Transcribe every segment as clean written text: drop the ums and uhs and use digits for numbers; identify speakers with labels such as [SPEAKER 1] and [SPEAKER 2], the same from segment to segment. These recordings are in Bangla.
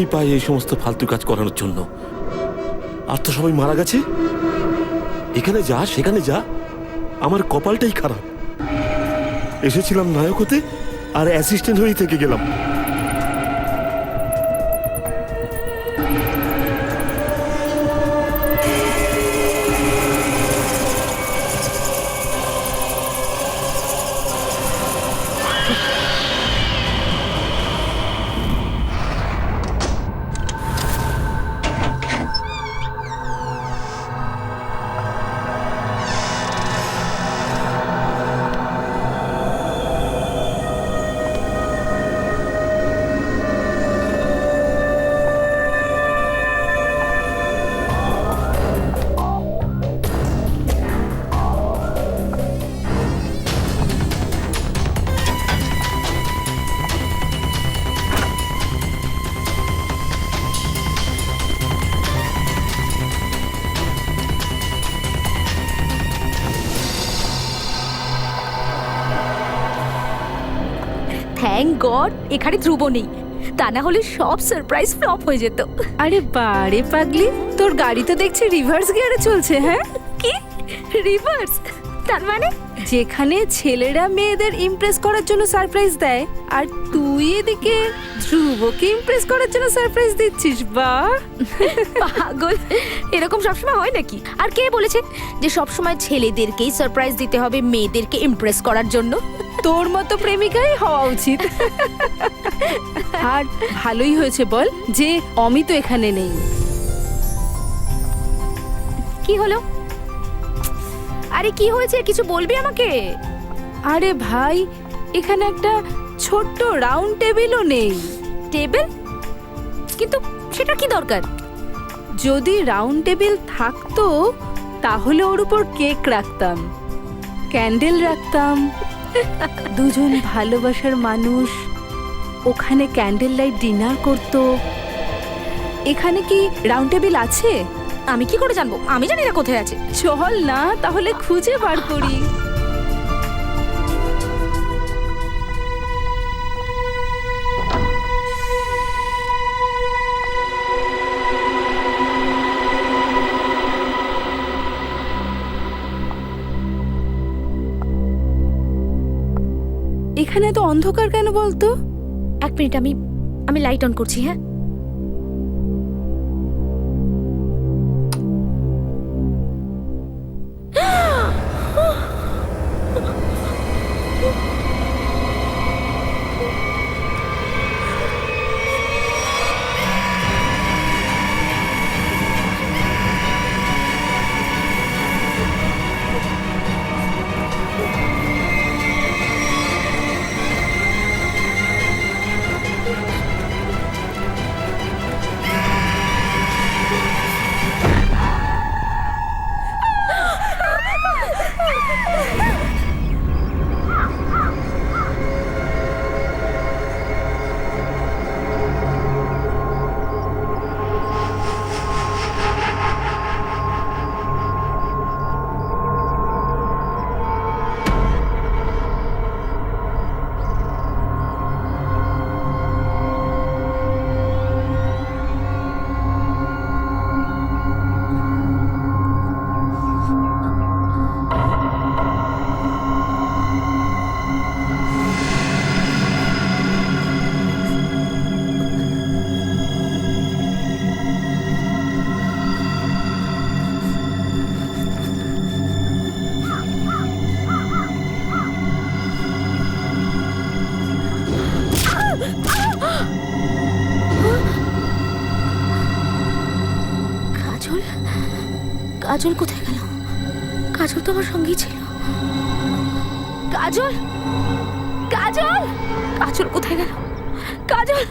[SPEAKER 1] আমাকেই পায় এই সমস্ত ফালতু কাজ করানোর জন্য। আর তো সবাই মারা গেছে। এখানে যা সেখানে যা, আমার কপালটাই খারাপ। এসেছিলাম নায়ক হতে, আর অ্যাসিস্ট্যান্ট হয়েই থেকে গেলাম।
[SPEAKER 2] থ্যাংক গড এখানে ধ্রুব নেই, তা না হলে সব সারপ্রাইজ ফ্লপ হয়ে যেত।
[SPEAKER 3] আরে বারে পাগলি, তোর গাড়ি তো দেখছি রিভার্স গিয়ারে চলছে। হ্যাঁ,
[SPEAKER 2] কি রিভার্স? তার মানে
[SPEAKER 3] যেখানে ছেলেরা মেয়েদের ইমপ্রেস করার জন্য সারপ্রাইজ দেয়, আর তুই এদিকে ধ্রুবকে ইমপ্রেস করার জন্য সারপ্রাইজ দিচ্ছিস। বাহ,
[SPEAKER 2] পাগল, এরকম সবসময় হয় নাকি? আর কে বলেছে যে সবসময় ছেলেদেরকেই সারপ্রাইজ দিতে হবে মেয়েদেরকে ইমপ্রেস করার জন্য?
[SPEAKER 3] তোর মতো প্রেমিকাই হওয়া উচিত। আর ভালোই হয়েছে বল যে অমিত এখানে নেই।
[SPEAKER 2] কি হলো? আরে কি হয়েছে, কিছু বলবি আমাকে?
[SPEAKER 3] আরে ভাই, এখানে একটা ছোট্ট রাউন্ড টেবিলও নেই।
[SPEAKER 2] টেবিল? কিন্তু সেটা কি দরকার?
[SPEAKER 3] যদি রাউন্ড টেবিল থাকতো তাহলে ওর উপর কেক রাখতাম, ক্যান্ডেল রাখতাম, দুজন ভালোবাসার মানুষ ওখানে ক্যান্ডেল লাইট ডিনার করতো। এখানে কি রাউন্ড টেবিল আছে?
[SPEAKER 2] আমি কি করে জানবো? আমি জানি না কোথায় আছে।
[SPEAKER 3] চল না তাহলে খুঁজে বার করি। এখানে তো অন্ধকার কেন বলতো?
[SPEAKER 2] এক মিনিট, আমি লাইট অন করছি। হ্যাঁ, কাজল কোথায় গেল? কাজল তো আমার সঙ্গেই ছিল। কাজল, কাজল, কাজল কোথায় গেল? কাজল,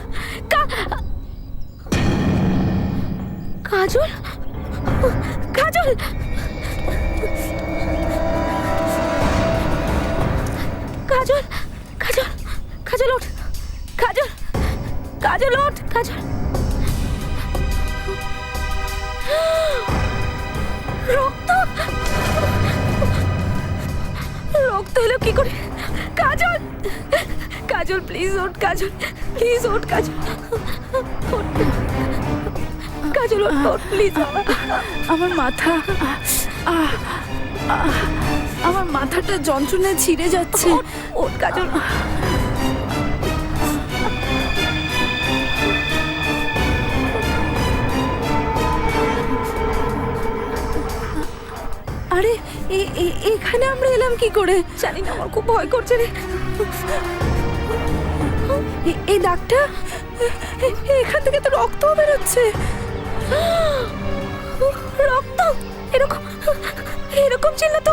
[SPEAKER 2] কাজল, কাজল, কাজল, কাজল, কাজল ওঠ, কাজল, কাজল ওঠ, কাজল। রক্ত, রক্ত এলো কি করে? কাজল, কাজল প্লিজ ওঠ, কাজল প্লিজ ওঠ, কাজল ওঠ। কাজল ওঠ প্লিজ।
[SPEAKER 3] আমার মাথা আমার মাথাটা যন্ত্রণায় ছিঁড়ে যাচ্ছে।
[SPEAKER 2] ওঠ কাজল।
[SPEAKER 3] আরে এখানে আমরা এলাম কি করে?
[SPEAKER 2] জানি না, আমার খুব ভয় করছে রে।
[SPEAKER 3] এই দাগটা, এখান থেকে তো রক্ত বেরোচ্ছে।
[SPEAKER 2] রক্ত? এরকম এরকম চিহ্ন তো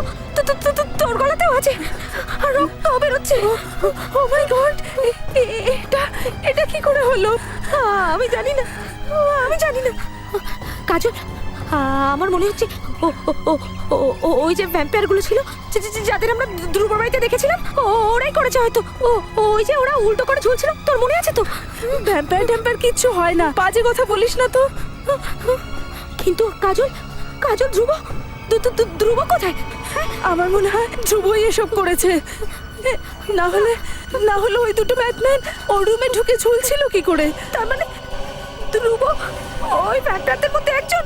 [SPEAKER 2] তোর গলাতেও আছে, আর রক্ত বেরোচ্ছে।
[SPEAKER 3] ও মাই গড, এটা কি করে হলো?
[SPEAKER 2] আমি জানি না, আমি জানি না। কাজল, আমার মনে হচ্ছে ওই যে ভ্যাম্পায়ার গুলো ছিল, যাদের আমরা ধ্রুবর বাড়িতে দেখেছিলাম, ওরাই করেছে হয়তো। ওই যে ওরা উল্টো করে ঝুলছিল, তোর মনে আছে তো?
[SPEAKER 3] ভ্যাম্পায়ার কিচ্ছু হয় না, বাজে কথা বলিস না তো।
[SPEAKER 2] কিন্তু কাজল, ধ্রুব কোথায়?
[SPEAKER 3] আমার মনে হয় ধ্রুবই এসব করেছে। না হলে ওই দুটো ব্যাটম্যান ওর রুমে ঢুকে ঝুলছিল কি করে?
[SPEAKER 2] তার মানে ধ্রুব ওই ভ্যাম্পায়ারদের মধ্যে একজন।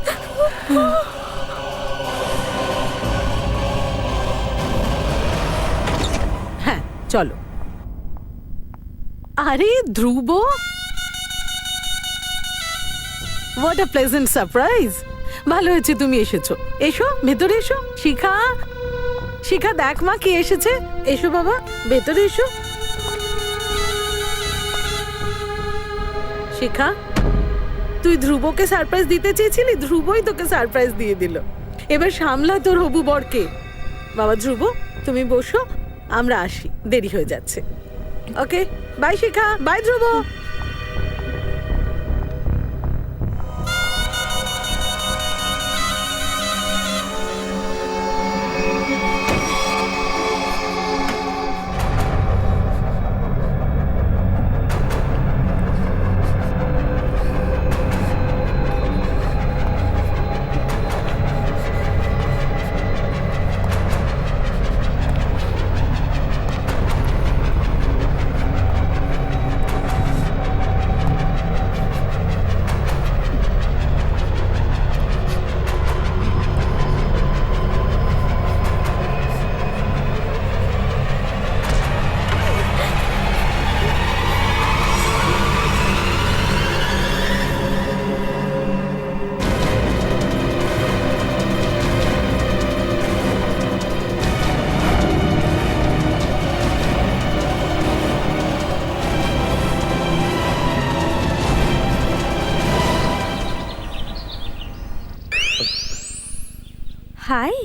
[SPEAKER 4] হ্যাঁ চলো। আরে ধ্রুব, হোয়াট আ প্লেজেন্ট সারপ্রাইজ। ভালো হয়েছে তুমি এসেছো। এসো ভেতরে এসো। শিখা দেখ মা কে এসেছে। এসো বাবা, ভেতরে এসো। শিখা, তুই ধ্রুবকে সারপ্রাইজ দিতে চেয়েছিলি, ধ্রুবই তোকে সারপ্রাইজ দিয়ে দিল। এবার সামলা তোর হবু বরকে। বাবা ধ্রুব, তুমি বসো, আমরা আসি, দেরি হয়ে যাচ্ছে। Okay bye Shikha, bye Dhruv.
[SPEAKER 2] Hi.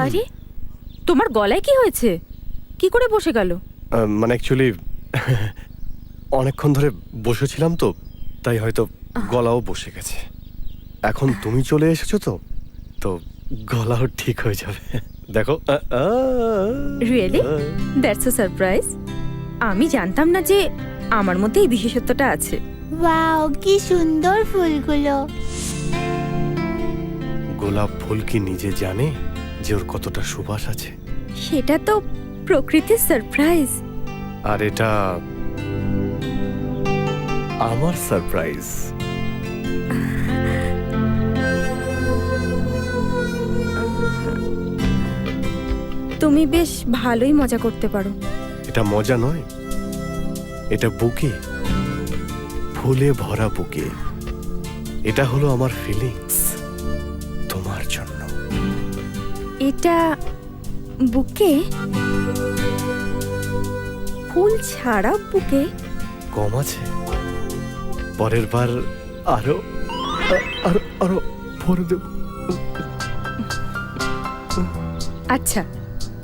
[SPEAKER 2] আরে তোমার গলায় কি হয়েছে? কি করে বসে গেল?
[SPEAKER 1] মানে অ্যাকচুয়ালি অনেকক্ষণ ধরে বসেছিলাম তো, তাই হয়তো গলাও বসে গেছে। এখন তুমি চলে এসেছো তো গলাও ঠিক হয়ে যাবে। দেখো।
[SPEAKER 2] রিয়েলি? That's a surprise. আমি জানতাম না যে আমার মধ্যে এই বিশেষত্বটা আছে।
[SPEAKER 5] ওয়াও, কি সুন্দর ফুলগুলো।
[SPEAKER 1] গোলাপ ফুল কি নিজে জানে যে ওর কতটা সুবাস আছে?
[SPEAKER 2] সেটা তো প্রকৃতির সারপ্রাইজ।
[SPEAKER 1] আর এটা আমার সারপ্রাইজ।
[SPEAKER 2] তুমি বেশ ভালোই মজা করতে পারো।
[SPEAKER 1] এটা মজা নয়, এটা বুকে, ফুলে ভরা বুকে। এটা হলো আমার ফিলিংস তোমার জন্য।
[SPEAKER 2] এটা বুকে? ফুল ছাড়া বুকে?
[SPEAKER 1] কম আছে, পরের বার আরো আরো আরো ভরে দেব।
[SPEAKER 2] আচ্ছা,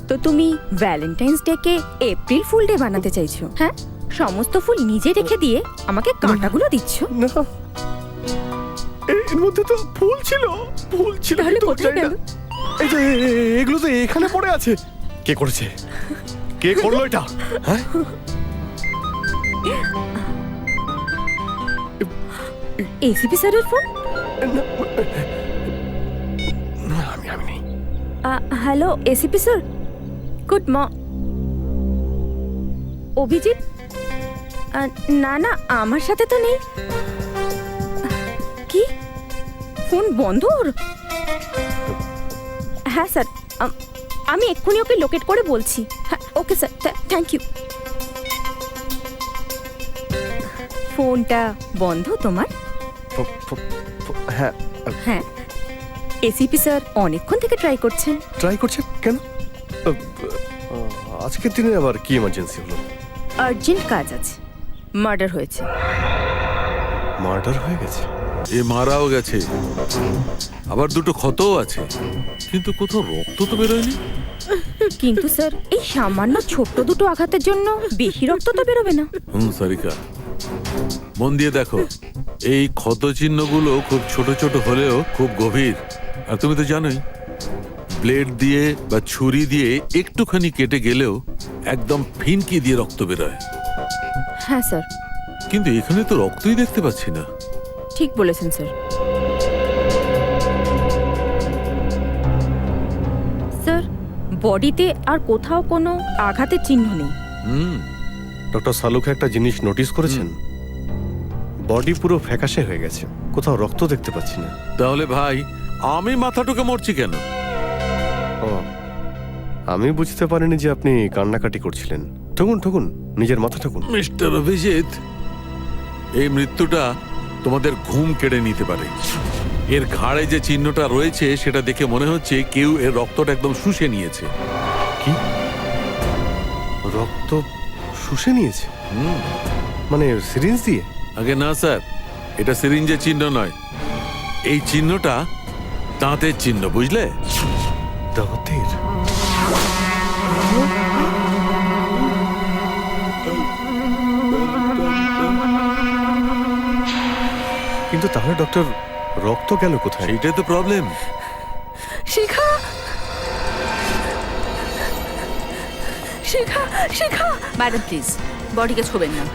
[SPEAKER 2] তো তুমি ভ্যালেন্টাইন্স ডে কে এপ্রিল ফুল ডে বানাতে চাইছো? হ্যাঁ, সমস্ত ফুল নিজে রেখে দিয়ে আমাকে কাঁটাগুলো দিচ্ছ?
[SPEAKER 1] না, এর মধ্যে তো ফুল ছিল।
[SPEAKER 2] তাহলে
[SPEAKER 1] কিন্তু
[SPEAKER 2] কোথায়
[SPEAKER 1] জানি না।
[SPEAKER 2] গেল?
[SPEAKER 1] এই যে এগুলো তো এখানে পড়ে আছে। কে করেছে? কে করলো এটা? হ্যাঁ,
[SPEAKER 2] এসিপি স্যারের ফোন?
[SPEAKER 1] না, আমি নেই।
[SPEAKER 2] Hello ACP sir, good Abhijit? না না, আমার সাথে তো নেই। কি ফোন বন্ধ ওর? হ্যাঁ স্যার, আমি এক্ষুনি ওকে লোকেট করে বলছি। হ্যাঁ ওকে স্যার, থ্যাংক ইউ। ফোনটা বন্ধ তোমার?
[SPEAKER 6] হ্যাঁ,
[SPEAKER 2] হ্যাঁ, এসিপি স্যার অনেকক্ষণ থেকে ট্রাই করছেন।
[SPEAKER 6] ট্রাই করছেন কেন? আজকের দিনে আবার কি এমার্জেন্সি হলো?
[SPEAKER 2] আর্জেন্ট কাজ আছে, মার্ডার হয়েছে।
[SPEAKER 6] মার্ডার হয়ে গেছে?
[SPEAKER 7] এ মারাও গেছে, আবার দুটো ক্ষতও আছে, কিন্তু কোথাও রক্ত তো বেরোয়নি।
[SPEAKER 2] কিন্তু স্যার এই সামান্য ছোট্ট দুটো আঘাতের জন্য বেশি রক্ত তো বেরোবে না।
[SPEAKER 7] সারিকা, মন দিয়ে দেখো, এই ক্ষত চিহ্নগুলো খুব ছোট ছোট হলেও খুব গভীর। আর তুমি তো জানোই, ব্লেড দিয়ে বা ছুরি দিয়ে একটুখানি কেটে গেলেও একদম ফিনকি দিয়ে রক্ত বেরোয়।
[SPEAKER 2] হ্যাঁ স্যার।
[SPEAKER 7] কিন্তু এখানে তো রক্তই দেখতে পাচ্ছি না।
[SPEAKER 2] ঠিক বলেছেন স্যার। স্যার বডিতে আর কোথাও কোনো আঘাতের চিহ্ন নেই।
[SPEAKER 6] ডক্টর সালুকে একটা জিনিস নোটিস করেছেন? বডি পুরো ফ্যাকাশে হয়ে গেছে, কোথাও রক্ত দেখতে পাচ্ছি না।
[SPEAKER 7] তাহলে ভাই আমি মাথাটুকে মরছি কেন?
[SPEAKER 6] ও, আমি বুঝতে পারিনি যে আপনি কান্নাকাটি করছিলেন। ঠকুন ঠকুন, নিজের মাথা ঠকুন।
[SPEAKER 7] মিস্টার অভিজিৎ, এই মৃত্যুটা তোমাদের ঘুম কেড়ে নিতে পারে। এর ঘাড়ে যে চিহ্নটা রয়েছে সেটা দেখে মনে হচ্ছে কেউ এর রক্তটা একদম শুষে নিয়েছে।
[SPEAKER 6] কি? রক্ত শুষে নিয়েছে? মানে সিরিঞ্জ দিয়ে?
[SPEAKER 7] আগে না স্যার, এটা সিরিঞ্জের চিহ্ন নয়, এই চিহ্নটা দাঁতের চিহ্ন, বুঝলে?
[SPEAKER 6] দাঁতের? কিন্তু তাহলে ডক্টর, রক্ত গেল কোথায়?
[SPEAKER 7] সেইটাই তো problem.
[SPEAKER 2] Shikha, Shikha, Shikha.
[SPEAKER 8] Madam please বডিকে ছোবেন না,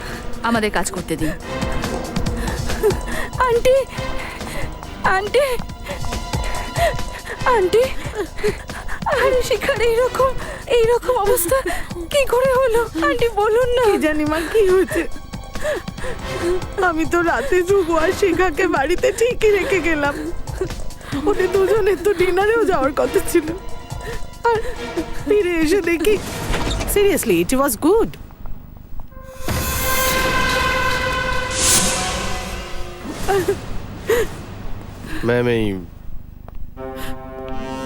[SPEAKER 8] আমাদের কাজ করতে দিন।
[SPEAKER 2] আন্টি, আন্টি, আন্টি, আরে শিখার এইরকম অবস্থা কি করে হলো? আন্টি বলুন না।
[SPEAKER 4] কি জানি মা কি হয়েছে। আমি তো রাতে ধ্রুব আর শিখাকে বাড়িতে ঠিকই রেখে গেলাম। ওদের দুজনের তো ডিনারেও যাওয়ার কথা ছিল, আর ফিরে এসে দেখি seriously it was good.
[SPEAKER 6] Ma'am, এই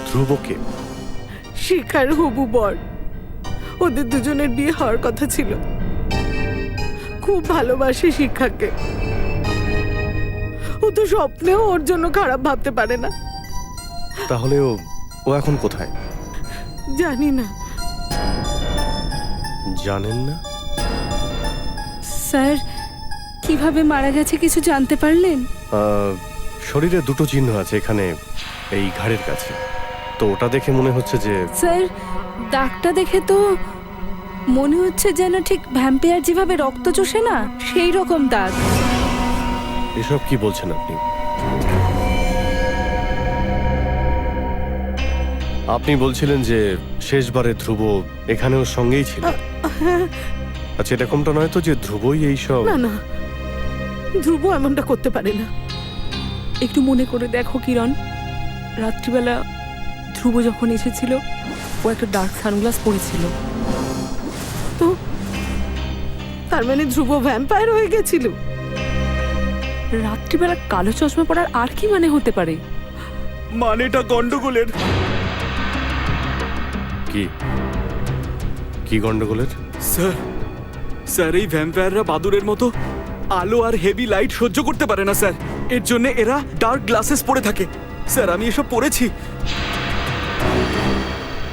[SPEAKER 6] ধ্রুবকে?
[SPEAKER 4] শিখার হবু বর। ওদের দুজনের বিয়ে হওয়ার কথা ছিল। খুব ভালোবাসে শিখাকে। ও তো স্বপ্নেও ওর জন্য খারাপ ভাবতে পারে না।
[SPEAKER 6] তাহলে ও এখন কোথায়?
[SPEAKER 4] জানি না।
[SPEAKER 6] জানেন না?
[SPEAKER 3] স্যার কিভাবে মারা গেছে কিছু জানতে পারলেন?
[SPEAKER 6] শরীরে দুটো চিহ্ন আছে এখানে, এই ঘাড়ের কাছে। তো ওটা দেখে মনে হচ্ছে যে...
[SPEAKER 3] স্যার দাগটা দেখে তো মনে হচ্ছে যেন ঠিক ভ্যাম্পায়ার যেভাবে রক্ত চোষে না, সেই রকম দাগ।
[SPEAKER 6] এসব কি বলছেন আপনি? আপনি বলছিলেন যে শেষবারে ধ্রুব এখানেও সঙ্গেই ছিল। আচ্ছা, এরকমটা নয় তো যে ধ্রুবই এইসব?
[SPEAKER 4] না না, ধ্রুব এমনটা করতে পারে না।
[SPEAKER 9] একটু মনে করে দেখো কিরণ, রাত্রিবেলা ধ্রুব যখন এসেছিল ও একটা ডার্ক সানগ্লাস পরেছিল।
[SPEAKER 4] তো তার মানে ধ্রুব ভ্যাম্পায়ার হয়ে গেছিল?
[SPEAKER 9] রাত্রিবেলা কালো চশমা পরার আর কি মানে হতে পারে?
[SPEAKER 1] মানেটা গন্ডগোলের।
[SPEAKER 6] কি কি গন্ডগোলের?
[SPEAKER 10] স্যার এই ভ্যাম্পায়াররা বাদুরের মতো আলো আর হেভি লাইট সহ্য করতে পারে না স্যার। এর জন্য এরা ডার্ক গ্লাসেস পরে থাকে। স্যার আমি এসব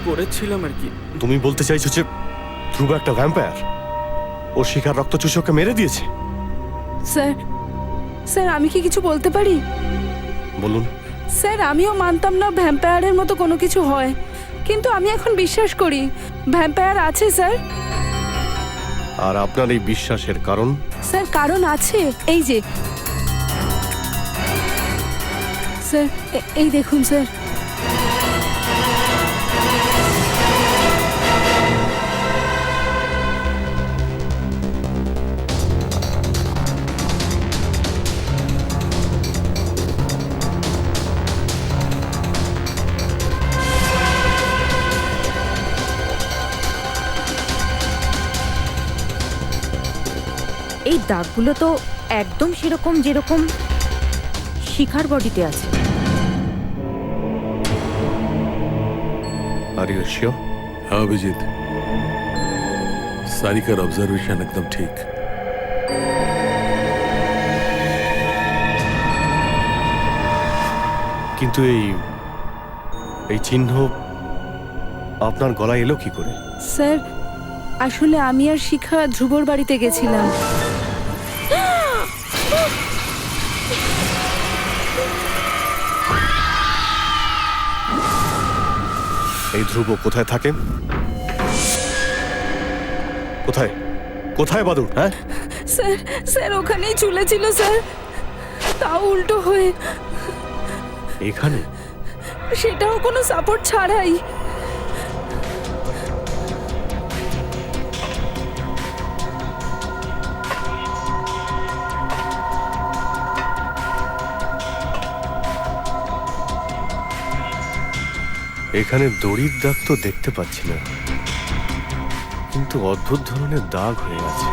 [SPEAKER 10] পড়েছিলাম আর কি।
[SPEAKER 6] তুমি বলতে চাইছো যে ধ্রুব একটা ভ্যাম্পায়ার? ও শিখার রক্ত চুষকে মেরে দিয়েছে?
[SPEAKER 3] স্যার, স্যার আমি কি কিছু বলতে পারি?
[SPEAKER 6] বলুন।
[SPEAKER 3] স্যার আমিও মানতাম না ভ্যাম্পায়ারের মতো কোনো কিছু হয়, কিন্তু আমি এখন বিশ্বাস করি ভ্যাম্পায়ার আছে স্যার।
[SPEAKER 6] আর আপনার এই বিশ্বাসের কারণ?
[SPEAKER 3] স্যার কারণ আছে, এই যে স্যার, এই দেখুন স্যার।
[SPEAKER 2] এই দাগগুলো তো একদম সেরকম যেরকম শিখার বডিতে আছে।
[SPEAKER 6] Are you sure?
[SPEAKER 7] হ্যাঁ অভিজিৎ, সারিকার অবজারভেশন একদম ঠিক।
[SPEAKER 6] কিন্তু এই চিহ্ন আপনার গলায় এলো কি করে?
[SPEAKER 3] স্যার আসলে আমি আর শিখা ধ্রুবর বাড়িতে গেছিলাম।
[SPEAKER 6] এই ধ্রুব কোথায় থাকে? কোথায় কোথায় বাদুর? হ্যাঁ,
[SPEAKER 3] স্যার স্যার ওখানেই ঝুলেছিল স্যার, তাও উল্টো হয়ে,
[SPEAKER 6] এখানে?
[SPEAKER 3] সেটাও কোনো সাপোর্ট ছাড়াই।
[SPEAKER 6] এখানে দড়ির দাগ তো দেখতে পাচ্ছি না, কিন্তু অদ্ভুত ধরনের দাগ হয়ে আছে।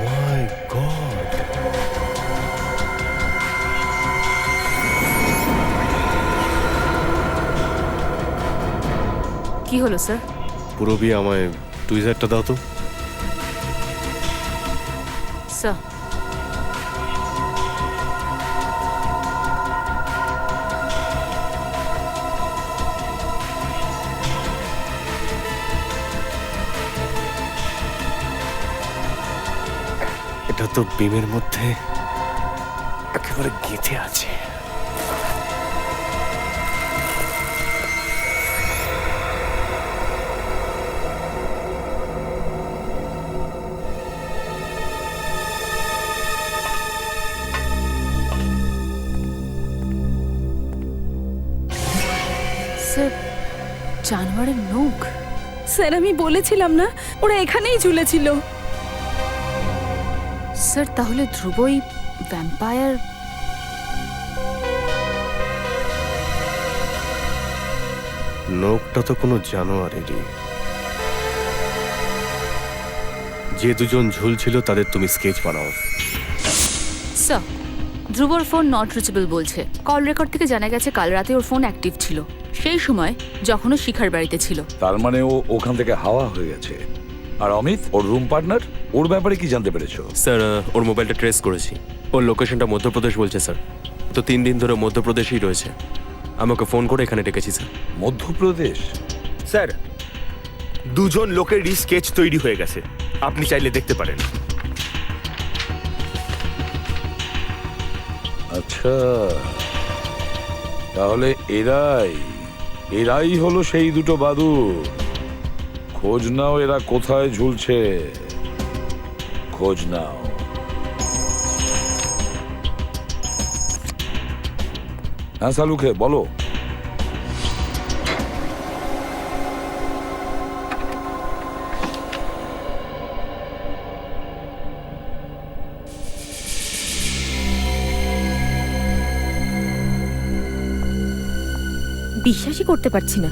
[SPEAKER 6] My God!
[SPEAKER 8] কি হলো স্যার?
[SPEAKER 6] পুরবি আমায় টুইজারটা দাও তো।
[SPEAKER 8] স্যার
[SPEAKER 6] এটা তো বিমের মধ্যে একেবারে গেঁথে আছে।
[SPEAKER 8] স্যার, জানোয়ারের নখ।
[SPEAKER 3] স্যার আমি বলেছিলাম না, ওরা এখানেই ঝুলেছিল।
[SPEAKER 8] স্যার তাহলে ধ্রুবই ভ্যাম্পায়ার?
[SPEAKER 6] নখটা তো কোনো জানোয়ারেরই। যে দুজন ঝুলছিল তাদের তুমি স্কেচ বানাও।
[SPEAKER 8] স্যার, ধ্রুবর ফোন নট রিচেবল বলছে। কল রেকর্ড থেকে জানা গেছে কাল রাতে ওর ফোন অ্যাক্টিভ ছিল, সেই সময় যখন ও শিখার বাড়িতে ছিল।
[SPEAKER 11] তার মানে ও ওখান থেকে হাওয়া হয়ে গেছে। আর অমিত, ওর রুম পার্টনার, ওর ব্যাপারে কি জানতে পেরেছো?
[SPEAKER 1] স্যার ওর মোবাইলটা ট্রেস করেছি, ওর লোকেশনটা মধ্যপ্রদেশ বলছে স্যার। তো 3 দিন ধরে মধ্যপ্রদেশেই রয়েছে। আমাকে ফোন করে এখানে ডেকেছি স্যার।
[SPEAKER 11] মধ্যপ্রদেশ?
[SPEAKER 12] স্যার, 2 জন লোকেরই স্কেচ তৈরি হয়ে গেছে, আপনি চাইলে দেখতে পারেন।
[SPEAKER 11] আচ্ছা, তাহলে এরাই হলো সেই দুটো বাদুর। খোঁজ নাও এরা কোথায় ঝুলছে, খোঁজ নাও। হ্যাঁ সালুকে বলো।
[SPEAKER 2] বিশ্বাসই করতে পারছি না।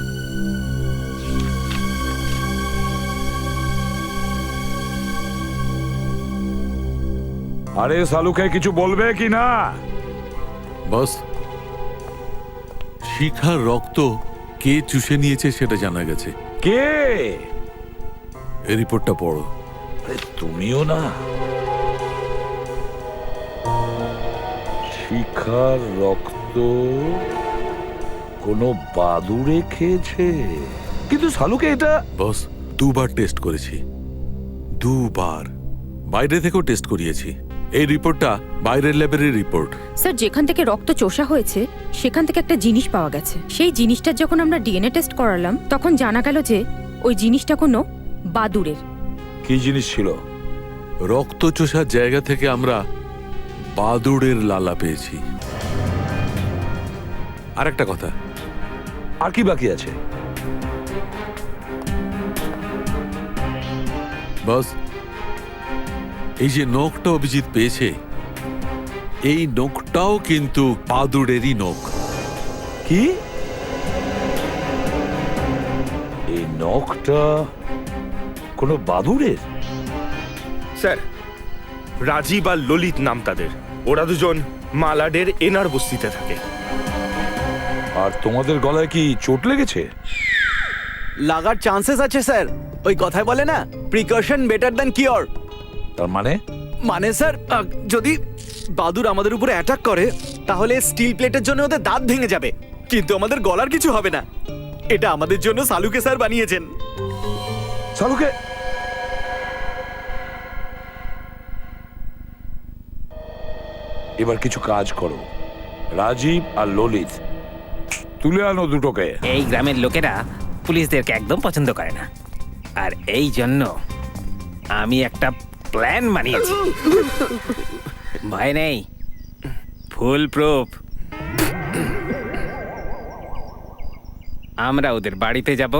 [SPEAKER 11] আরে সালুকে কিছু বলবে কি না?
[SPEAKER 7] বস, শিখার রক্ত কে চুষে নিয়েছে সেটা জানা গেছে।
[SPEAKER 11] কে?
[SPEAKER 7] এই রিপোর্টটা পড়ো।
[SPEAKER 11] আরে তুমিও না। শিখার রক্ত কোনো বাদুড়ে খেয়েছে? কিন্তু সালুকে এটা...
[SPEAKER 7] বস, 2 বার টেস্ট করেছি, 2 বার। বাইরে থেকেও টেস্ট করিয়েছি। এই রিপোর্টটা বাইরের ল্যাবের রিপোর্ট।
[SPEAKER 2] স্যার, যেখান থেকে রক্ত চোষা হয়েছে সেখান থেকে একটা জিনিস পাওয়া গেছে। সেই জিনিসটার যখন আমরা ডিএনএ টেস্ট করালাম তখন জানা গেল যে ওই জিনিসটা কোনো বাদুড়ের।
[SPEAKER 11] কি জিনিস ছিল?
[SPEAKER 7] রক্ত চোষার জায়গা থেকে আমরা বাদুড়ের লালা পেয়েছি। আর একটা কথা,
[SPEAKER 11] আর কি বাকি আছে?
[SPEAKER 7] বস, এই যে নখটা অভিজিৎ পেয়েছে, এই নখটাও কিন্তু বাদুড়েরই নখ।
[SPEAKER 11] কি? এই নখটা কোনো বাদুড়ের?
[SPEAKER 12] স্যার, রাজীব আর ললিত নাম তাদের। ওরা দুজন মালাডের এনার বস্তিতে থাকে।
[SPEAKER 11] আর তোমাদের গলায় কি চোট লেগেছে?
[SPEAKER 10] লাগার চান্সেস আছে স্যার। ওই কথায় বলে না, প্রিকশন বেটার দ্যান কিওর।
[SPEAKER 11] তার মানে?
[SPEAKER 10] মানে স্যার, যদি বাদুর আমাদের উপরে অ্যাটাক করে তাহলে স্টিল প্লেটের জন্য ওদের দাঁত ভেঙে যাবে, কিন্তু আমাদের গলার কিছু হবে না। এটা আমাদের জন্য সালুকে স্যার বানিয়েছেন।
[SPEAKER 11] সালুকে? এবার কিছু কাজ করো, রাজীব আর ললিত তুলে আনো দুটোকে।
[SPEAKER 13] এই গ্রামের লোকেরা পুলিশদেরকে একদম পছন্দ করে না, আর এই জন্য আমি একটা প্ল্যান বানিয়েছি। ভয় নেই, ফুল প্রুফ। আমরা ওদের বাড়িতে যাব,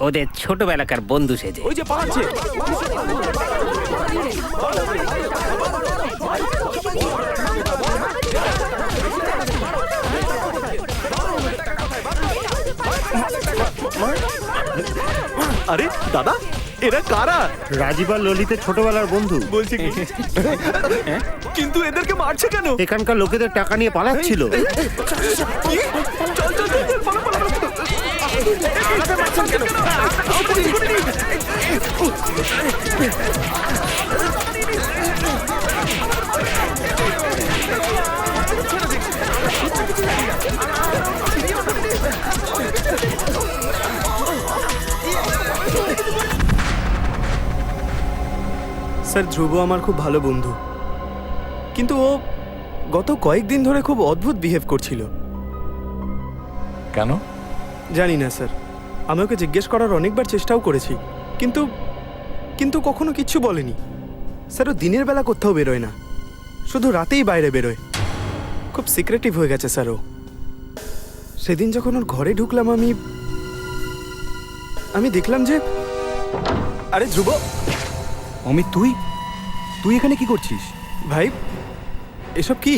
[SPEAKER 13] ওদের ছোটবেলাকার বন্ধু সেজে।
[SPEAKER 10] ওই যে পালাচ্ছে। আরে দাদা, এরা কারা?
[SPEAKER 1] রাজীব আর ললিতের ছোটবেলার বন্ধু।
[SPEAKER 10] বলছি কি? কিন্তু এদেরকে মারছে কেন?
[SPEAKER 1] এখানকার লোকেদের টাকা নিয়ে পালাচ্ছিল।
[SPEAKER 10] কি? চল চল চল, পালা পালা পালা। আমাদের মারছেন কেন?
[SPEAKER 14] স্যার, ধ্রুব আমার খুব ভালো বন্ধু, কিন্তু ও গত কয়েকদিন ধরে খুব অদ্ভুত বিহেভ করছিল।
[SPEAKER 11] কেন
[SPEAKER 14] জানি না স্যার, আমি ওকে জিজ্ঞেস করার অনেকবার চেষ্টাও করেছি, কিন্তু কিন্তু কখনো কিচ্ছু বলেনি। স্যার, ও দিনের বেলা কোথাও বেরোয় না, শুধু রাতেই বাইরে বেরোয়। খুব সিক্রেটিভ হয়ে গেছে স্যার ও। সেদিন যখন ওর ঘরে ঢুকলাম আমি দেখলাম যে... আরে ধ্রুব!
[SPEAKER 10] অমিত, তুই তুই এখানে কি করছিস?
[SPEAKER 14] ভাই, এসব কি?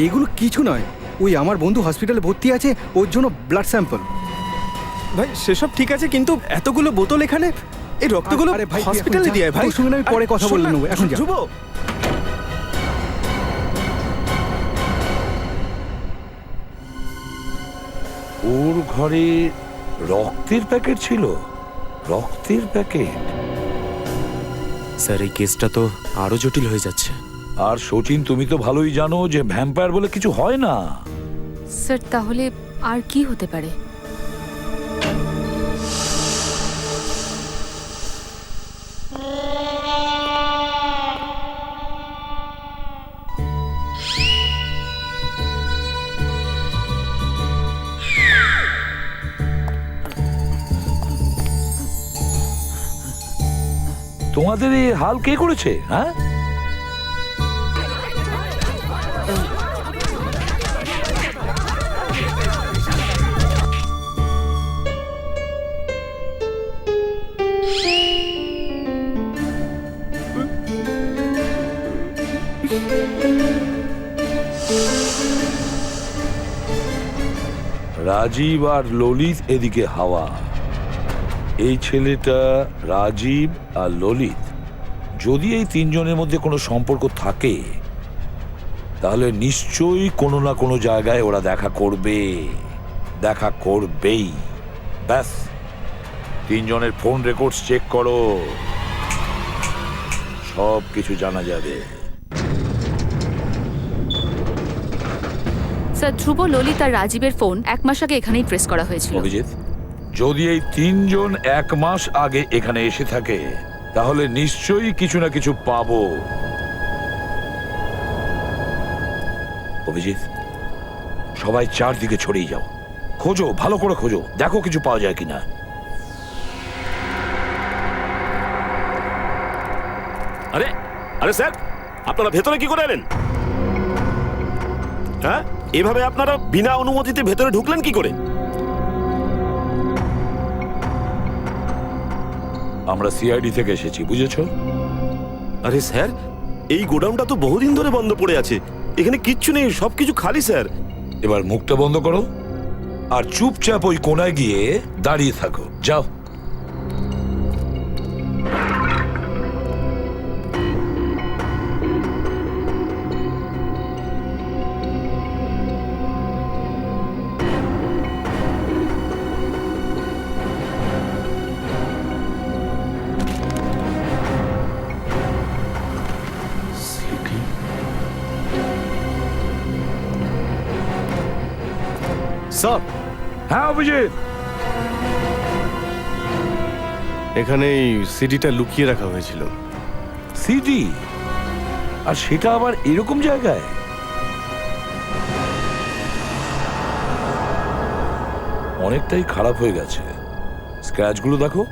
[SPEAKER 10] এইগুলো কিছু নয়। ওই আমার বন্ধু হসপিটালে ভর্তি আছে, ওর জন্য ব্লাড স্যাম্পল।
[SPEAKER 14] ভাই সেসব ঠিক আছে, কিন্তু এতগুলো বোতল এখানে, এই রক্তগুলো হসপিটালে দিয়ে ভাই।
[SPEAKER 10] তোর সঙ্গে আমি পরে কথা বলে নেবো, এখন যা।
[SPEAKER 14] ধ্রুব!
[SPEAKER 11] ওর ঘরে রক্তের প্যাকেট ছিল? রক্তের প্যাকেট?
[SPEAKER 1] স্যার, এই কেসটা তো আরো জটিল হয়ে যাচ্ছে।
[SPEAKER 11] আর শচীন, তুমি তো ভালোই জানো যে ভ্যাম্পায়ার বলে কিছু হয় না।
[SPEAKER 8] স্যার, তাহলে আর কি হতে পারে?
[SPEAKER 11] তোমাদের এই হাল কে করেছে? হ্যাঁ, রাজীব আর ললিত এদিকে হাওয়া। এই ছেলেটা রাজীব আর ললিত, যদি এই তিনজনের মধ্যে কোনো সম্পর্ক থাকে তাহলে নিশ্চয়ই কোনো না কোনো জায়গায় ওরা দেখা করবে, দেখা করবেই। ব্যাস, তিনজনের ফোন রেকর্ডস চেক করো, সব কিছু জানা যাবে।
[SPEAKER 8] স্যার, ধ্রুব, ললিত আর রাজীবের ফোন 1 মাস আগে এখানেই ট্রেস করা হয়েছিল।
[SPEAKER 11] অভিজিৎ, যদি এই তিনজন 1 মাস আগে এখানে এসে থাকে তাহলে নিশ্চয়ই কিছু না কিছু পাবো। অভিজিৎ, সবাই চারদিকে ছড়িয়ে যাও, খোঁজো, ভালো করে খোঁজো, দেখো কিছু পাওয়া যায় কিনা।
[SPEAKER 1] আরে আরে স্যার, আপনারা ভেতরে কি করে এলেন? হ্যাঁ, এভাবে আপনারা বিনা অনুমতিতে ভেতরে ঢুকলেন কি করে?
[SPEAKER 11] আমরা সিআইডি থেকে এসেছি, বুঝেছো?
[SPEAKER 1] আরে স্যার, এই গোডাউনটা তো বহুদিন ধরে বন্ধ পড়ে আছে, এখানে কিচ্ছু নেই, সবকিছু খালি স্যার।
[SPEAKER 11] এবার মুখটা বন্ধ করো আর চুপচাপ ওই কোনায় গিয়ে দাঁড়িয়ে থাকো, যাও।
[SPEAKER 10] স্যার।
[SPEAKER 11] হ্যাঁ অভিজিৎ,
[SPEAKER 6] এখানে এই সিডিটা লুকিয়ে রাখা হয়েছিল।
[SPEAKER 11] সিডি? আর সেটা আবার এরকম জায়গায়? অনেকটাই খারাপ হয়ে গেছে, স্ক্র্যাচগুলো দেখো।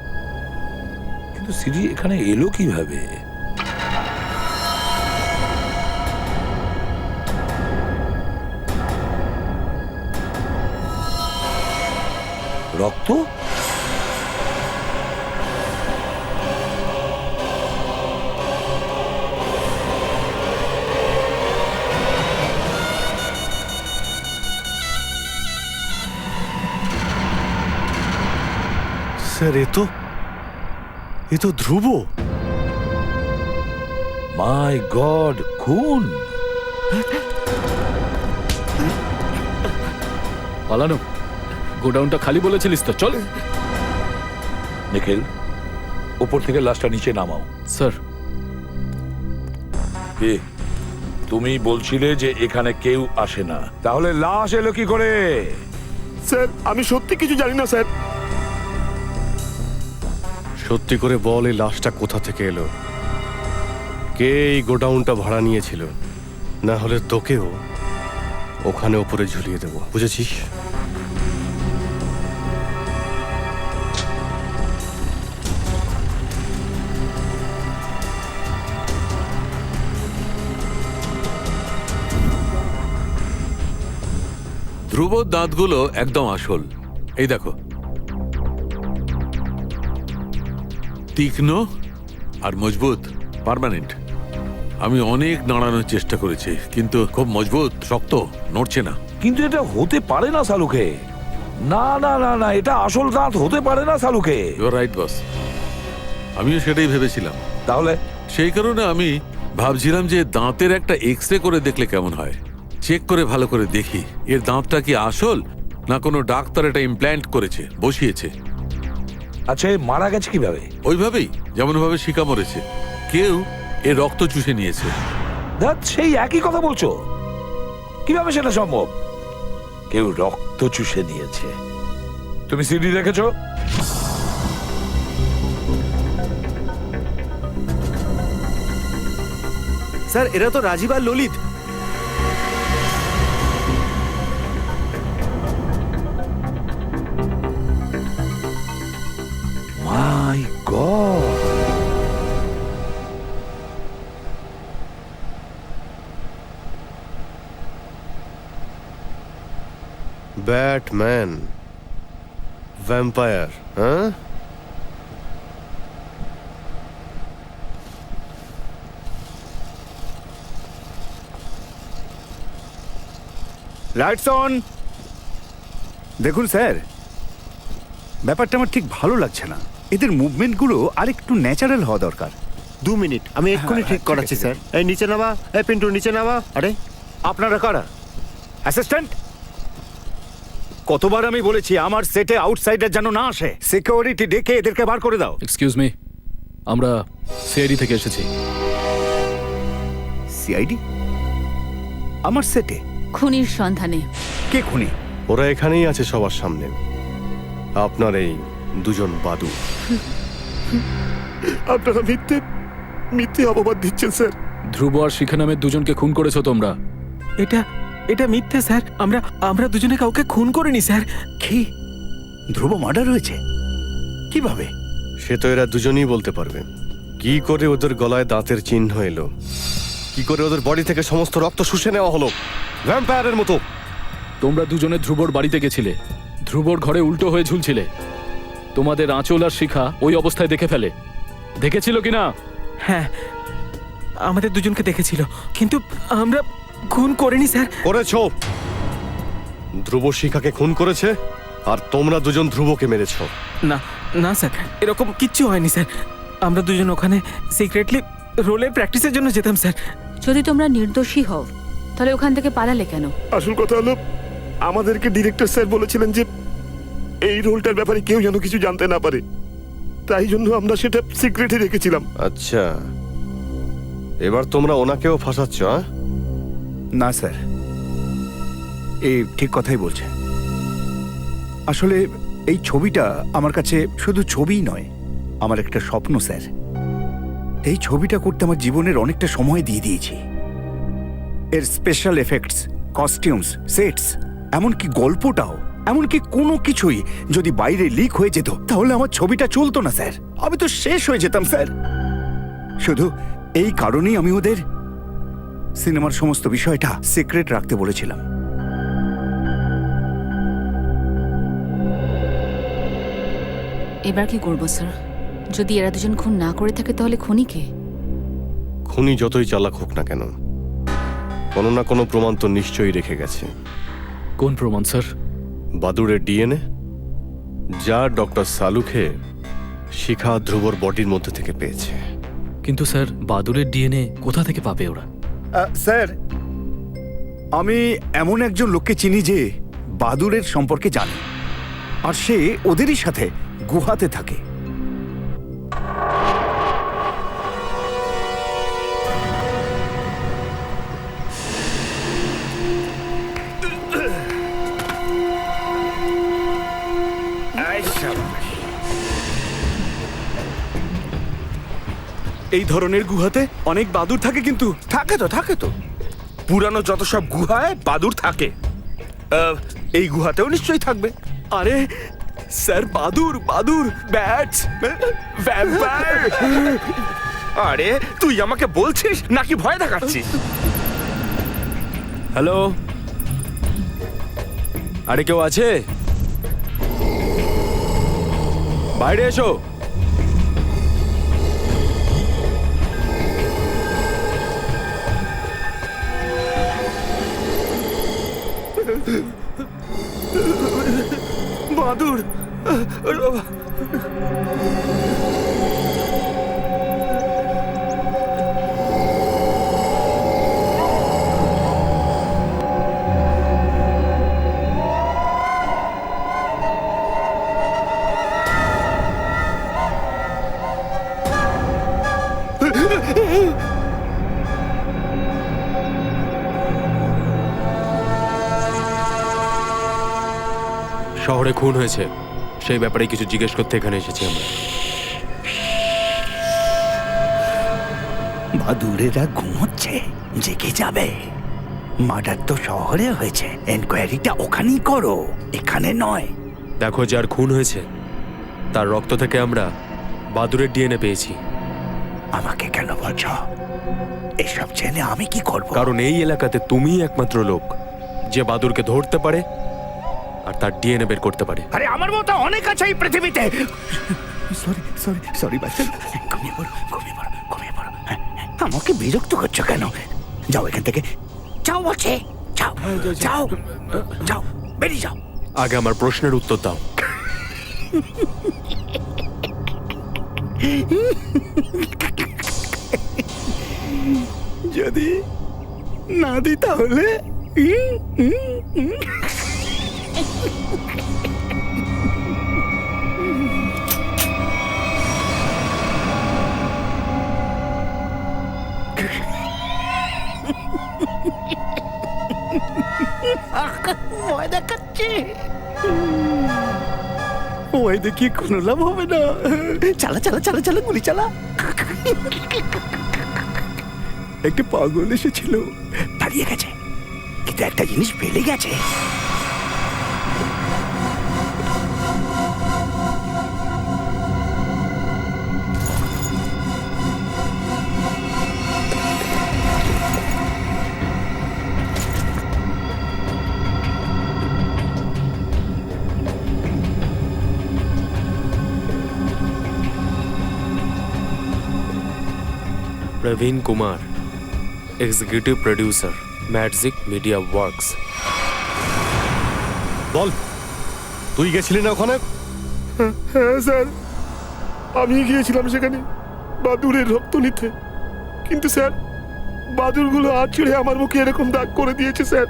[SPEAKER 11] কিন্তু সিডি এখানে এলো কিভাবে? রক্ত?
[SPEAKER 6] স্যার এ তো ধ্রুব।
[SPEAKER 11] মাই গড, খুন!
[SPEAKER 15] পালানো, গোডাউনটা খালি বলেছিলিস তো, চল।
[SPEAKER 11] নিখিল, উপর থেকে লাশটা নিচে নামাও।
[SPEAKER 15] স্যার।
[SPEAKER 11] কে? তুমি বলছিলে যে এখানে কেউ আসে না, তাহলে লাশ এলো কি করে?
[SPEAKER 1] স্যার আমি সত্যি কিছু জানি না স্যার।
[SPEAKER 6] সত্যি করে বল, এই লাশটা কোথা থেকে এলো? কে এই গোডাউনটা ভাড়া নিয়েছিল? না হলে তোকেও ওখানে উপরে ঝুলিয়ে দেবো, বুঝেছিস?
[SPEAKER 7] ধ্রুবর দাঁতগুলো একদম আসল, এই দেখো, তীক্ষ্ণ আর মজবুত, পার্মানেন্ট। আমি অনেক নাড়ানোর চেষ্টা করেছি, কিন্তু খুব মজবুত, শক্ত, নড়ছে না।
[SPEAKER 11] কিন্তু এটা হতে পারে না সালুকে। না না না না, এটা আসল দাঁত হতে পারে না সালুকে।
[SPEAKER 7] ইউ আর রাইট বস, আমিও সেটাই ভেবেছিলাম।
[SPEAKER 11] তাহলে
[SPEAKER 7] সেই কারণে আমি ভাবছিলাম যে দাঁতের একটা এক্সরে করে দেখলে কেমন হয়, চেক করে ভালো করে দেখি এর দাঁতটা কি আসল না কোনো ডাক্তার এটা ইমপ্ল্যান্ট করেছে, বসিয়েছে।
[SPEAKER 11] আচ্ছা, মারা গেছে কিভাবে?
[SPEAKER 7] ওইভাবেই, যেমন ভাবে শিকা মরেছে, কেউ এর রক্ত চুষে নিয়েছে।
[SPEAKER 11] সেই একই কথা বলছো, কিভাবে সেটা সম্ভব? কেউ রক্ত চুষে নিয়েছে? তুমি সিডি দেখেছো?
[SPEAKER 10] স্যার, এরা তো রাজীব আর ললিত।
[SPEAKER 11] মাই গড!
[SPEAKER 6] ব্যাটম্যান, ভ্যাম্পায়ার, হ্যাঁ?
[SPEAKER 16] Lights on. দেখুন স্যার, ব্যাপারটা আমার ঠিক ভালো লাগছে না। এদের মুভমেন্টগুলো আরেকটু ন্যাচারাল হওয়া দরকার।
[SPEAKER 1] 2 মিনিট, আমি এক্ষুনি ঠিক করাচ্ছি স্যার। এই নিচে নামা, এই পিন্টু নিচে নামা। আরে
[SPEAKER 16] আপনারা কারা? অ্যাসিস্ট্যান্ট? কতবার আমি বলেছি আমার সেটে আউটসাইডার যেন না আসে। সিকিউরিটি ডেকে এদেরকে বার করে দাও।
[SPEAKER 15] এক্সকিউজ মি, আমরা সিআইডি থেকে এসেছি।
[SPEAKER 16] সিআইডি? আমার সেটে
[SPEAKER 8] খুনির সন্ধানে।
[SPEAKER 16] কে খুনি?
[SPEAKER 6] ওরা এখানেই আছে সবার সামনে, আপনার এই দুজন বাদু।
[SPEAKER 1] আপনারা মিথ্যে অপবাদ দিচ্ছেন স্যার।
[SPEAKER 15] ধ্রুব আর শিখা নামের দুজনকে খুন করেছো তোমরা।
[SPEAKER 10] এটা মিথ্যে স্যার, আমরা দুজনে কাউকে খুন করিনি স্যার।
[SPEAKER 16] কি? ধ্রুব মার্ডার হয়েছে? কিভাবে?
[SPEAKER 6] সে তো এরা দুজনেই বলতে পারবে। কি করে ওদের গলায় দাঁতের চিহ্ন এলো, কি করে ওদের বডি থেকে সমস্ত রক্ত শুষে নেওয়া হলো ভ্যাম্পায়ারের মতো।
[SPEAKER 15] তোমরা দুজনে ধ্রুবর বাড়িতে গেছিলে, ধ্রুবর ঘরে উল্টো হয়ে ঝুলছিলে। তোমাদের আঁচল আর শিখা ওই অবস্থায় দেখে ফেলে, দেখেছিল কিনা?
[SPEAKER 10] হ্যাঁ, আমাদের দুজনকে দেখেছিল, কিন্তু আমরা খুন করিনি স্যার।
[SPEAKER 6] করেছো। ধ্রুব শিখাকে খুন করেছে আর তোমরা দুজন ধ্রুবকে মেরেছো।
[SPEAKER 10] না না স্যার, এরকম কিচ্ছু হয়নি স্যার। আমরা দুজন ওখানে সিক্রেটলি রোলের প্র্যাকটিসের জন্য যেতাম স্যার।
[SPEAKER 8] যদি তোমরা নির্দোষী হও তাহলে ওখান থেকে পালালে কেন?
[SPEAKER 1] আসল কথা হলো আমাদেরকে ডিরেক্টর স্যার বলেছিলেন যে এই রোলটার ব্যাপারে কেউ যেন কিছু জানতে না পারে, তাই জন্য আমরা সেটা সিক্রেটে রেখেছিলাম।
[SPEAKER 6] আচ্ছা, এবার তোমরা ওনাকেও ফাঁসাচ্ছ?
[SPEAKER 16] না স্যার, এই ঠিক কথাই বলছে। আসলে এই ছবিটা আমার কাছে শুধু ছবিই নয়, আমার একটা স্বপ্ন স্যার। এই ছবিটা করতে আমার জীবনের অনেকটা সময় দিয়ে দিয়েছি। এর স্পেশাল এফেক্টস, কস্টিউমস, সেটস, এমনকি গল্পটাও, এমনকি কোনো কিছুই যদি বাইরে লিক হয়ে যেত তাহলে আমার ছবিটা চলতো না স্যার। আমি তো শেষ হয়ে যেতাম স্যার। শুধু এই কারণেই আমি ওদের সিনেমার সমস্ত বিষয়টা সিক্রেট রাখতে বলেছিলাম।
[SPEAKER 8] এবার কি করবো স্যার? যদি এরা দুজন খুন না করে থাকে তাহলে খুনি কে?
[SPEAKER 6] খুনি যতই চালাক হোক না কেন, কোনো না কোনো প্রমাণ তো নিশ্চয়ই রেখে গেছে।
[SPEAKER 15] কোন প্রমাণ স্যার?
[SPEAKER 6] বাদুড়ের ডিএনএ, যা ডক্টর সালুকে শিখা ধ্রুবর বডির মধ্যে থেকে পেয়েছে।
[SPEAKER 15] কিন্তু স্যার, বাদুড়ের ডিএনএ কোথা থেকে পাবে ওরা?
[SPEAKER 16] স্যার, আমি এমন একজন লোককে চিনি যে বাদুড়ের সম্পর্কে জানে, আর সে ওদেরই সাথে গুহাতে থাকে।
[SPEAKER 12] এই ধরনের গুহাতে অনেক বাদুড় থাকে, কিন্তু থাকে তো পুরানো যত সব গুহায় বাদুড় থাকে, এই গুহাতেও নিশ্চয়ই থাকবে।
[SPEAKER 10] আরে স্যার, বাদুড় বাদুড় ব্যাটস, ভ্যাম্পায়ার।
[SPEAKER 12] আরে তুই আমাকে বলছিস নাকি ভয় দেখাচ্ছিস?
[SPEAKER 10] হ্যালো, আরে কেউ আছে? বাইরে এসো।
[SPEAKER 12] বাদুড়,
[SPEAKER 17] শহরে খুন হয়েছে, সেই ব্যাপারে কিছু জিজ্ঞেস করতে এখানে এসেছি আমরা।
[SPEAKER 16] বাদুড়েরা ঘুমোচ্ছে, জেগে যাবে। মার্ডার তো শহরে হয়েছে, এনকোয়ারিটা ওখানেই করো, এখানে নয়।
[SPEAKER 17] দেখো, যার খুন হয়েছে তার রক্ত থেকে আমরা বাদুড়ের ডিএনএ পেয়েছি।
[SPEAKER 16] আমাকে কেন বলছো? এসব জেনে আমি কি করব?
[SPEAKER 17] কারণ এই এলাকাতে তুমিই একমাত্র লোক যে বাদুড়কে ধরতে পারে আর তার ডিএনএ বের করতে পারে।
[SPEAKER 16] আরে আমার মতো অনেক আছে এই পৃথিবীতে। সরি বাচ্চা, ঘুমিয়ে পড়ো। আমাকে বিরক্ত করছো কেন? যাও এখান থেকে, যাও বলছে, যাও বেরিয়ে যাও।
[SPEAKER 17] আগে আমার প্রশ্নের উত্তর দাও।
[SPEAKER 16] যদি না দিই তাহলে ভয় দেখাচ্ছে। ভয় দেখিয়ে কোনো লাভ হবে না। চালা গুলি চালা। একটা পাগল এসেছিল, দাঁড়িয়ে গেছে, কিন্তু একটা জিনিস ফেলে গেছে।
[SPEAKER 17] Praveen Kumar. Executive producer, magic media works.
[SPEAKER 6] বল, তুই গেছিলি না ওখানে?
[SPEAKER 1] হ্যাঁ স্যার, আমি গিয়েছিলাম সেখানে বাদুরের রক্ত নিতে, কিন্তু স্যার বাদুরগুলো হাত ছেড়ে আমার মুখে এরকম দাগ করে দিয়েছে স্যার।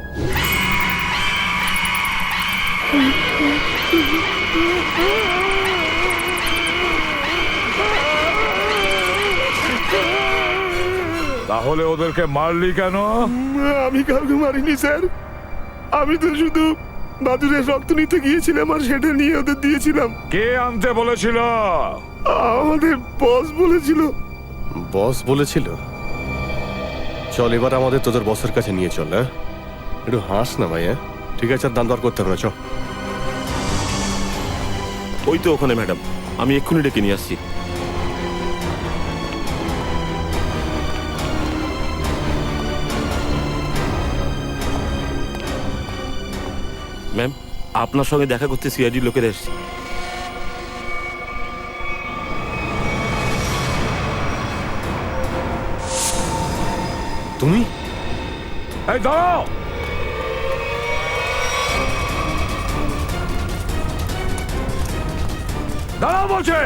[SPEAKER 11] তাহলে ওদেরকে মারলি কেন?
[SPEAKER 1] আমি কাউকে মারিনি স্যার, আমি তো শুধু বাদুরের রক্ত নিতে গিয়েছিলাম আর সেটা নিয়ে ওদের দিয়েছিলাম।
[SPEAKER 11] কে আনতে বলেছিল?
[SPEAKER 1] আমাদের বস বলেছিল।
[SPEAKER 6] বস বলেছিল? চল এবার আমাদের তোদের বসের কাছে নিয়ে চল। হ্যাঁ, একটু হাস না ভাই। হ্যাঁ ঠিক আছে, আর দাম দর করতে হবে না, চ।
[SPEAKER 1] ওই তো ওখানে ম্যাডাম, আমি এক্ষুনি ডেকে নিয়ে আসছি। ম্যাম, আপনার সঙ্গে দেখা করতে সিআইডি লোকেরা এসছে।
[SPEAKER 6] তুমি?
[SPEAKER 11] এই দাঁড়াও! দাঁড়াও বলছে!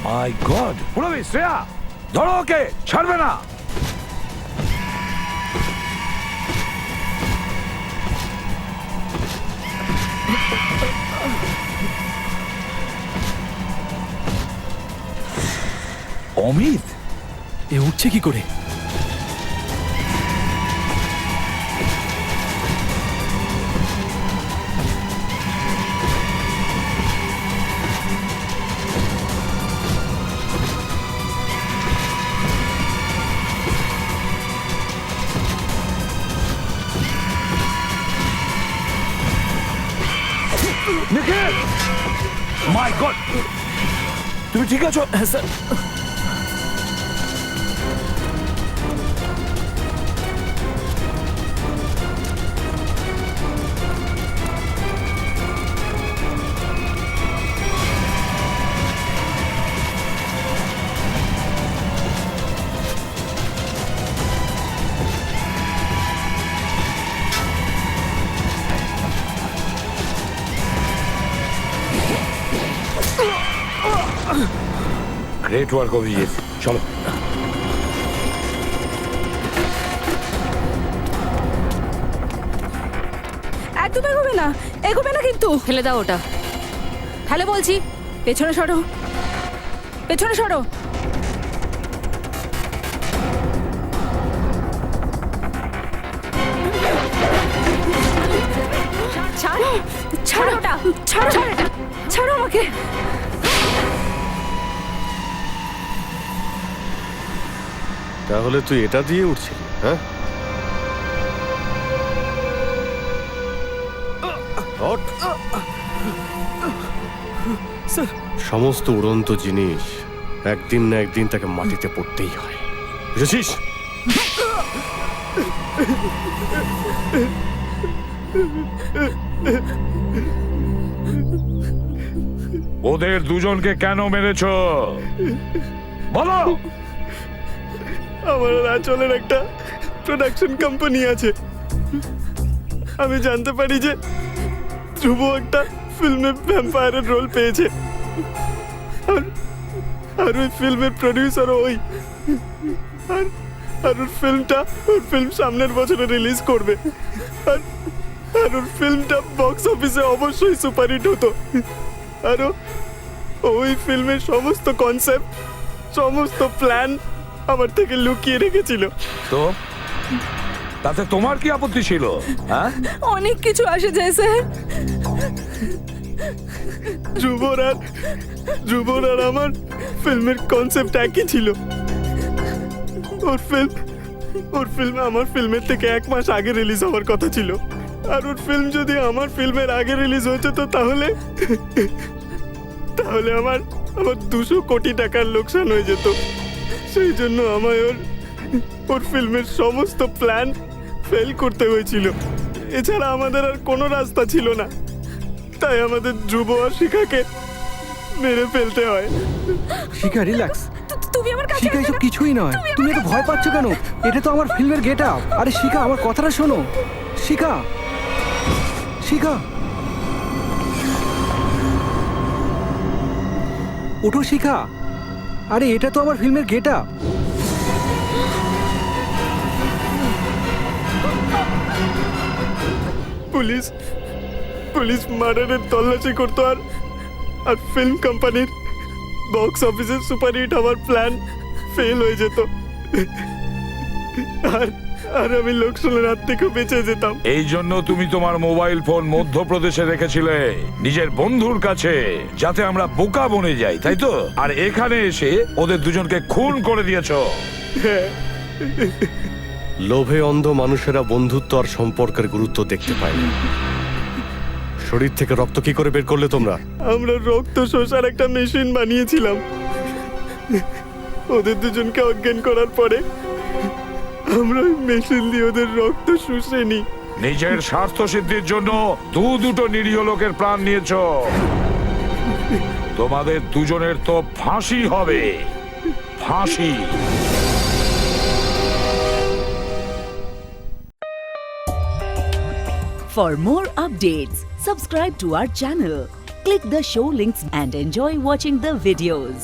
[SPEAKER 11] মাই গড! পুরবি, শ্রেয়া, ধরো ওকে, ছাড়বে না। অমিত,
[SPEAKER 15] এ উঠছে কি করে?
[SPEAKER 11] নিখিল! মাই গড! তুমি ঠিক আছো?
[SPEAKER 15] হ্যাঁ স্যার।
[SPEAKER 11] গ্রেট ওয়ার্ক অভিজিৎ, চলো।
[SPEAKER 3] একদম এগোবে না, এগোবে না কিন্তু।
[SPEAKER 8] ফেলে দাও ওটা।
[SPEAKER 3] হ্যালো বলছি, পেছনে সরো, পেছনে সরো। ছাড়ো, ছাড়ো ওটা, ছাড়ো, ছাড়ো আমাকে।
[SPEAKER 6] তাহলে তুই এটা দিয়ে উঠছিলি? হ্যাঁ, সমস্ত উড়ন্ত জিনিস একদিন না একদিন তাকে মাটিতে পড়তেই হয়, বুঝেছিস?
[SPEAKER 11] ওদের দুজনকে কেন মেরেছো বলো?
[SPEAKER 1] আমার আঁচলের একটা প্রোডাকশন কোম্পানি আছে। আমি জানতে পারি যে ধ্রুব একটা ফিল্মে ভ্যাম্পায়ারের রোল পেয়েছে, আর ওই ফিল্মের প্রডিউসারও ওই। আর ওর ফিল্ম সামনের বছরে রিলিজ করবে, আর ওর ফিল্মটা বক্স অফিসে অবশ্যই সুপারহিট হতো। আর ওই ফিল্মের সমস্ত কনসেপ্ট, সমস্ত প্ল্যান আমার থেকে লুকিয়ে রেখেছিল।
[SPEAKER 11] তো তাতে তোমার কি আপত্তি ছিল? হ্যাঁ,
[SPEAKER 3] অনেক কিছু আসে যায় স্যার।
[SPEAKER 1] ধ্রুবর আর আমার ফিল্মের কনসেপ্ট একই ছিল। ওর ফিল্ম আমার ফিল্মের থেকে 1 মাস আগে রিলিজ হওয়ার কথা ছিল, আর ওর ফিল্ম যদি আমার ফিল্মের আগে রিলিজ হতো তো তাহলে আমার 200 কোটি টাকার লোকসান হয়ে যেত। সেই জন্য আমায় ওর ফিল্মের সমস্ত প্ল্যান ফেল করতে হয়েছিল।
[SPEAKER 14] এছাড়া আমাদের আর কোনো রাস্তা ছিল না, তাই আমাদের ধ্রুব আর শিখাকে মেরে ফেলতে হয়।
[SPEAKER 18] শিখা রিল্যাক্স,
[SPEAKER 2] তুমি আমার কাছে
[SPEAKER 18] শিখা এসব কিছুই নয়। তুমি এত ভয় পাচ্ছ কেন? এটা তো আমার ফিল্মের গেট আপ। আরে শিখা, আমার কথাটা শোনো। শিখা, শিখা, ওঠো শিখা। আরে এটা তো আমার ফিল্মের গেট আপ।
[SPEAKER 14] পুলিশ পুলিশ মার্ডারের তল্লাশি করতো আর ফিল্ম কোম্পানির বক্স অফিসের সুপারহিট হওয়ার প্ল্যান ফেল হয়ে যেত, আর আর আমি লোকসানের হাত থেকে বেঁচে যেতাম।
[SPEAKER 11] এই জন্য তুমি তোমার মোবাইল ফোন মধ্যপ্রদেশে রেখেছিলে নিজের বন্ধুর কাছে, যাতে আমরা বোকা বনে যাই, তাই তো? আর এখানে এসে ওদের দুজনকে খুন করে দিয়েছো।
[SPEAKER 6] লোভে অন্ধ মানুষেরা বন্ধুত্ব আর সম্পর্কের গুরুত্ব দেখতে পায় না। শরীর থেকে রক্ত কি করে বের করলে তোমরা?
[SPEAKER 14] আমরা রক্ত শোষার একটা মেশিন বানিয়েছিলাম। ওদের দুজনকে অজ্ঞান করার পরে আমরা ওই মেশিন দিয়ে ওদের রক্ত শুষে নিই।
[SPEAKER 11] নিজের স্বার্থ সিদ্ধির জন্য দুটো নিরীহ লোকের প্রাণ নিয়েছো। তোমাদের দুজনের তো ফাঁসি হবে, ফাঁসি।
[SPEAKER 19] For more updates, subscribe to our channel, click the show links and enjoy watching the videos.